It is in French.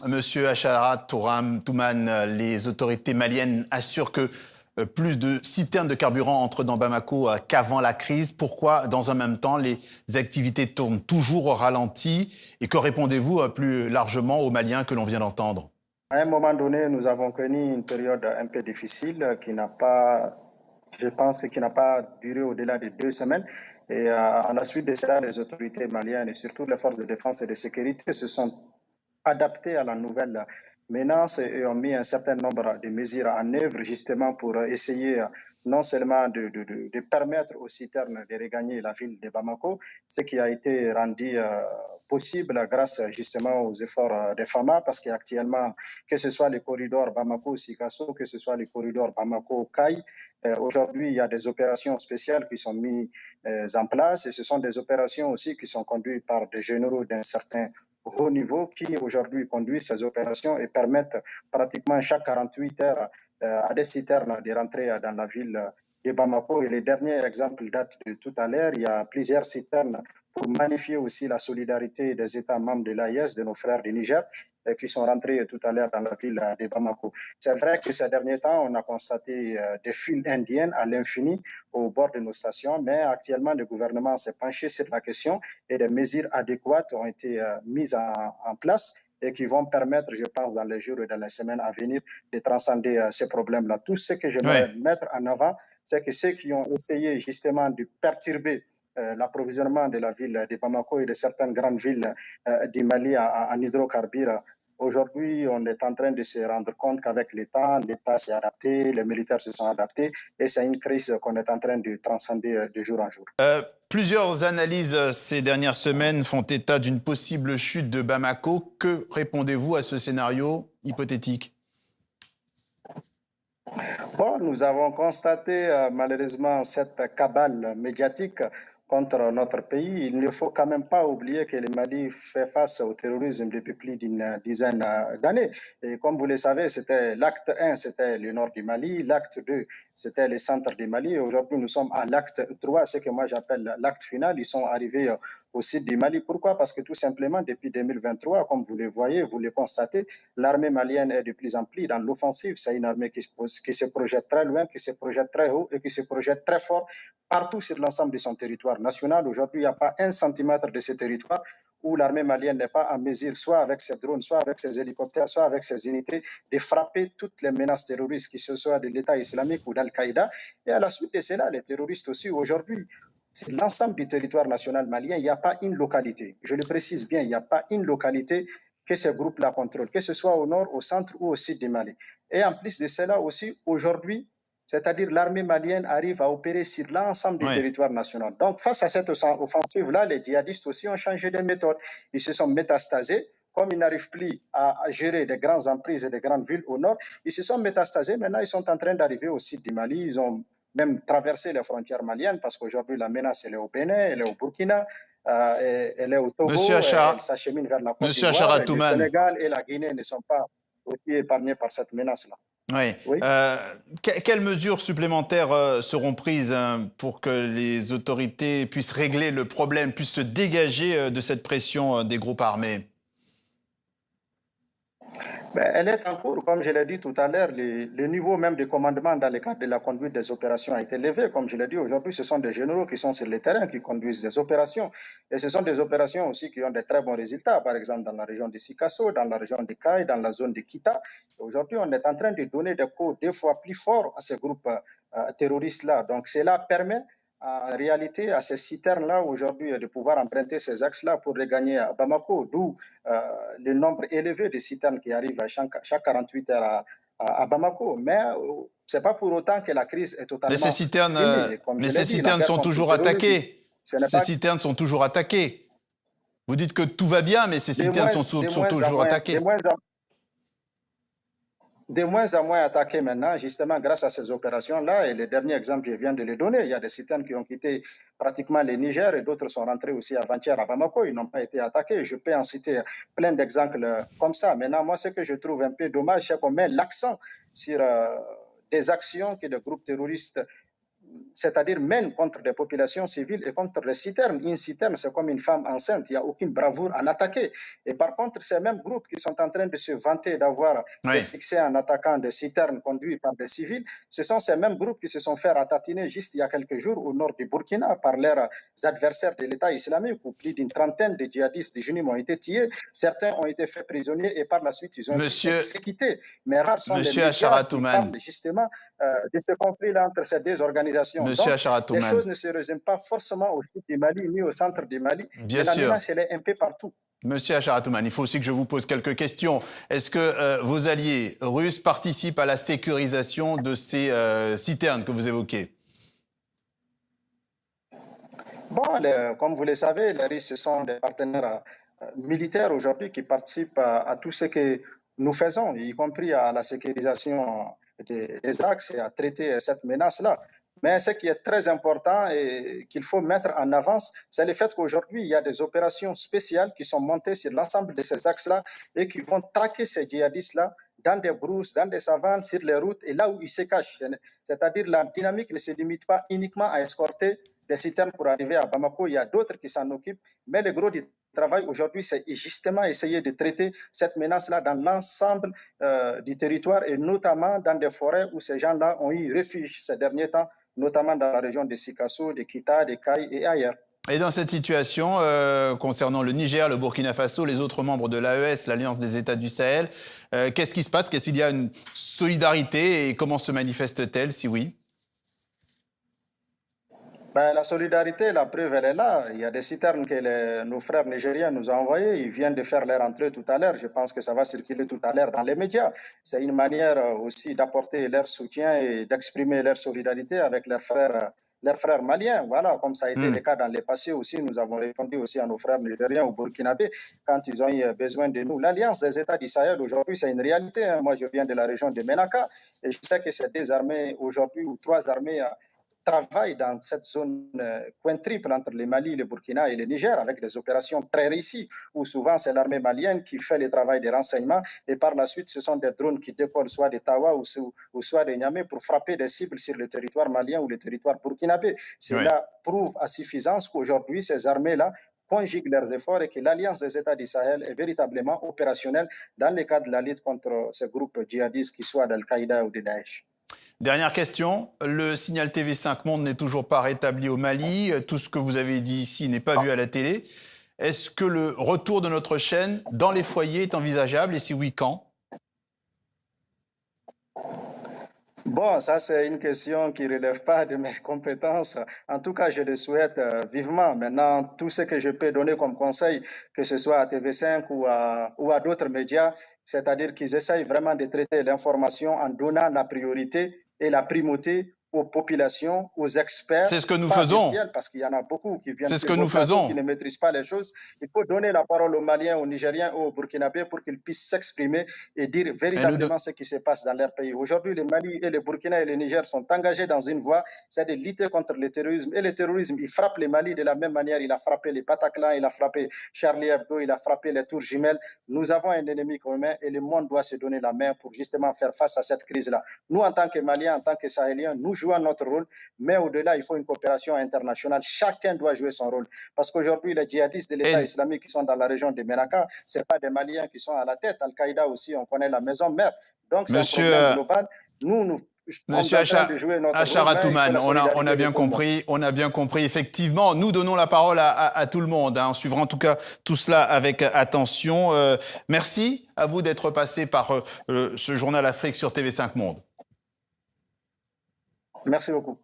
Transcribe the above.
Monsieur Acharat Toumane, les autorités maliennes assurent que plus de citernes de carburant entrent dans Bamako qu'avant la crise. Pourquoi, dans un même temps, les activités tournent toujours au ralenti? Et que répondez-vous plus largement aux Maliens que l'on vient d'entendre? À un moment donné, nous avons connu une période un peu difficile qui n'a pas, je pense, qui n'a pas duré au-delà de 2 semaines. Et à la suite de cela, les autorités maliennes et surtout les forces de défense et de sécurité se sont adaptées à la nouvelle menace et ont mis un certain nombre de mesures en œuvre justement pour essayer non seulement de permettre aux citernes de regagner la ville de Bamako, ce qui a été rendu possible grâce justement aux efforts des FAMA, parce qu'actuellement, que ce soit les corridors Bamako-Sikasso, que ce soit les corridors Bamako-Kai, aujourd'hui, il y a des opérations spéciales qui sont mises en place et ce sont des opérations aussi qui sont conduites par des généraux d'un certain haut niveau qui aujourd'hui conduisent ces opérations et permettent pratiquement chaque 48 heures à des citernes de rentrer dans la ville de Bamako. Et les derniers exemples datent de tout à l'heure. Il y a plusieurs citernes pour magnifier aussi la solidarité des États membres de l'AIS, de nos frères du Niger, qui sont rentrés tout à l'heure dans la ville de Bamako. C'est vrai que ces derniers temps, on a constaté des files indiennes à l'infini au bord de nos stations, mais actuellement, le gouvernement s'est penché sur la question et des mesures adéquates ont été mises en place et qui vont permettre, je pense, dans les jours et dans les semaines à venir, de transcender ces problèmes-là. Tout ce que j'aimerais Oui. mettre en avant, c'est que ceux qui ont essayé justement de perturber l'approvisionnement de la ville de Bamako et de certaines grandes villes du Mali en hydrocarbures. Aujourd'hui, on est en train de se rendre compte qu'avec l'État s'est adapté, les militaires se sont adaptés et c'est une crise qu'on est en train de transcender de jour en jour. Plusieurs analyses ces dernières semaines font état d'une possible chute de Bamako. Que répondez-vous à ce scénario hypothétique? Bon, nous avons constaté malheureusement cette cabale médiatique contre notre pays. Il ne faut quand même pas oublier que le Mali fait face au terrorisme depuis plus d'une dizaine d'années. Et comme vous le savez, c'était l'acte 1, c'était le nord du Mali, l'acte 2, c'était le centre du Mali. Aujourd'hui, nous sommes à l'acte 3, ce que moi j'appelle l'acte final. Ils sont arrivés au sud du Mali. Pourquoi? Parce que tout simplement, depuis 2023, comme vous le voyez, vous le constatez, l'armée malienne est de plus en plus dans l'offensive. C'est une armée qui se projette très loin, qui se projette très haut et qui se projette très fort partout sur l'ensemble de son territoire national. Aujourd'hui, il n'y a pas un centimètre de ce territoire où l'armée malienne n'est pas en mesure, soit avec ses drones, soit avec ses hélicoptères, soit avec ses unités, de frapper toutes les menaces terroristes, que ce soit de l'État islamique ou d'Al-Qaïda. Et à la suite de cela, les terroristes aussi, aujourd'hui, c'est l'ensemble du territoire national malien, il n'y a pas une localité. Je le précise bien, il n'y a pas une localité que ces groupes-là contrôlent, que ce soit au nord, au centre ou au sud du Mali. Et en plus de cela aussi, aujourd'hui, c'est-à-dire l'armée malienne arrive à opérer sur l'ensemble du Oui. territoire national. Donc, face à cette offensive-là, les djihadistes aussi ont changé de méthode. Ils se sont métastasés. Comme ils n'arrivent plus à gérer des grandes emprises et des grandes villes au nord, ils se sont métastasés. Maintenant, ils sont en train d'arriver au sud du Mali. Ils ont même traversé les frontières maliennes parce qu'aujourd'hui, la menace, elle est au Bénin, elle est au Burkina, elle est au Monsieur Togo, elle Acharat, s'achemine vers la Côte Monsieur d'Ivoire. Acharat Le Toumane, Sénégal et la Guinée ne sont pas aussi épargnés par cette menace-là. oui. Oui. Quelles mesures supplémentaires seront prises pour que les autorités puissent régler le problème, puissent se dégager de cette pression des groupes armés? Ben, elle est en cours, comme je l'ai dit tout à l'heure, le niveau même de commandement dans le cadre de la conduite des opérations a été élevé. Comme je l'ai dit, aujourd'hui, ce sont des généraux qui sont sur le terrain, qui conduisent des opérations. Et ce sont des opérations aussi qui ont de très bons résultats, par exemple dans la région de Sikasso, dans la région de Kai, dans la zone de Kita. Aujourd'hui, on est en train de donner des coups 2 fois plus forts à ces groupes terroristes-là. Donc, cela permet en réalité à ces citernes-là aujourd'hui de pouvoir emprunter ces axes-là pour regagner à Bamako, d'où le nombre élevé de citernes qui arrivent à chaque 48 heures à Bamako. Mais ce n'est pas pour autant que la crise est Mais totalement finie. Comme je l'ai ces dit, la citernes guerre sont contre le toujours terrorisme, attaquées. ce n'est Ces pas citernes sont toujours attaquées. Vous dites que tout va bien, mais ces de citernes moins, sont toujours attaquées. de moins en moins attaqué maintenant, justement grâce à ces opérations-là. Et le dernier exemple, je viens de le donner. Il y a des citernes qui ont quitté pratiquement le Niger et d'autres sont rentrés aussi avant-hier à Bamako. Ils n'ont pas été attaqués. Je peux en citer plein d'exemples comme ça. Maintenant, moi, ce que je trouve un peu dommage, c'est qu'on met l'accent sur des actions que les groupes terroristes c'est-à-dire mène contre des populations civiles et contre les citernes. Une citerne, c'est comme une femme enceinte, il n'y a aucune bravoure à l'attaquer. Et par contre, ces mêmes groupes qui sont en train de se vanter d'avoir des succès en attaquant des citernes conduites par des civils, ce sont ces mêmes groupes qui se sont fait ratatiner juste il y a quelques jours au nord du Burkina par leurs adversaires de l'État islamique, où plus d'une trentaine de djihadistes du JNIM ont été tués, certains ont été faits prisonniers et par la suite ils ont été exécutés. Mais rares sont les médias qui parlent justement de ce conflit-là entre ces deux organisations. Donc, les choses ne se résument pas forcément au sud du Mali ni au centre du Mali. Bien mais sûr. la menace, elle est un peu partout. Monsieur Acharatouman, il faut aussi que je vous pose quelques questions. Est-ce que vos alliés russes participent à la sécurisation de ces citernes que vous évoquez? Bon, comme vous le savez, les Russes sont des partenaires militaires aujourd'hui qui participent à tout ce que nous faisons, y compris à la sécurisation des axes et à traiter cette menace-là. Mais ce qui est très important et qu'il faut mettre en avance, c'est le fait qu'aujourd'hui, il y a des opérations spéciales qui sont montées sur l'ensemble de ces axes-là et qui vont traquer ces djihadistes-là dans des brousses, dans des savanes, sur les routes et là où ils se cachent. C'est-à-dire la dynamique ne se limite pas uniquement à escorter des citernes pour arriver à Bamako. Il y a d'autres qui s'en occupent, mais le gros du travail aujourd'hui, c'est justement essayer de traiter cette menace-là dans l'ensemble du territoire et notamment dans des forêts où ces gens-là ont eu refuge ces derniers temps, notamment dans la région de Sikasso, de Kita, de Kaï et ailleurs. Et dans cette situation, concernant le Niger, le Burkina Faso, les autres membres de l'AES, l'Alliance des États du Sahel, qu'est-ce qui se passe? Qu'est-ce qu'il y a une solidarité et comment se manifeste-t-elle, si oui? Ben, la solidarité, la preuve, elle est là. Il y a des citernes que nos frères nigériens nous ont envoyées. Ils viennent de faire leur entrée tout à l'heure. Je pense que ça va circuler tout à l'heure dans les médias. C'est une manière aussi d'apporter leur soutien et d'exprimer leur solidarité avec leurs frères maliens. Voilà, comme ça a été le cas dans le passé aussi. Nous avons répondu aussi à nos frères nigériens au Burkinabé quand ils ont eu besoin de nous. L'Alliance des États du Sahel, aujourd'hui, c'est une réalité. Hein. Moi, je viens de la région de Menaka et je sais que ces deux armées aujourd'hui, ou trois armées, travaille dans cette zone quintriple entre le Mali, le Burkina et le Niger avec des opérations très réussies où souvent c'est l'armée malienne qui fait le travail de renseignement et par la suite ce sont des drones qui décollent soit de Tawa ou soit de Niamey pour frapper des cibles sur le territoire malien ou le territoire burkinabé. Cela prouve à suffisance qu'aujourd'hui ces armées-là conjuguent leurs efforts et que l'Alliance des États du Sahel est véritablement opérationnelle dans le cadre de la lutte contre ces groupes djihadistes qui soient d'Al-Qaïda ou de Daesh. Dernière question, le signal TV5 Monde n'est toujours pas rétabli au Mali. Tout ce que vous avez dit ici n'est pas vu à la télé. Est-ce que le retour de notre chaîne dans les foyers est envisageable et si oui, quand? Bon, ça c'est une question qui ne relève pas de mes compétences. En tout cas, je le souhaite vivement. Maintenant, tout ce que je peux donner comme conseil, que ce soit à TV5 ou à d'autres médias, c'est-à-dire qu'ils essayent vraiment de traiter l'information en donnant la priorité et la primauté aux populations, aux experts. C'est ce que nous faisons. Parce qu'il y en a beaucoup qui viennent C'est ce que nous faisons. Qui ne maîtrisent pas les choses. Il faut donner la parole aux Maliens, aux Nigériens, aux Burkinabés pour qu'ils puissent s'exprimer et dire véritablement ce qui se passe dans leur pays. Aujourd'hui, le Mali et le Burkina et le Niger sont engagés dans une voie, c'est de lutter contre le terrorisme. Et le terrorisme, il frappe le Mali de la même manière. Il a frappé les Bataclan, il a frappé Charlie Hebdo, il a frappé les Tours Jumelles. Nous avons un ennemi commun et le monde doit se donner la main pour justement faire face à cette crise-là. Nous, en tant que Maliens, en tant que Sahéliens, nous jouons notre rôle, mais au-delà, il faut une coopération internationale. Chacun doit jouer son rôle. Parce qu'aujourd'hui, les djihadistes de l'État islamique qui sont dans la région de Menaka, ce n'est pas des Maliens qui sont à la tête. Al-Qaïda aussi, on connaît la maison mère. Donc, c'est un problème global. Monsieur Acharatouman, on a bien compris. Effectivement, nous donnons la parole à tout le monde. On suivra en tout cas tout cela avec attention. Merci à vous d'être passé par ce journal Afrique sur TV5 Monde. Merci beaucoup.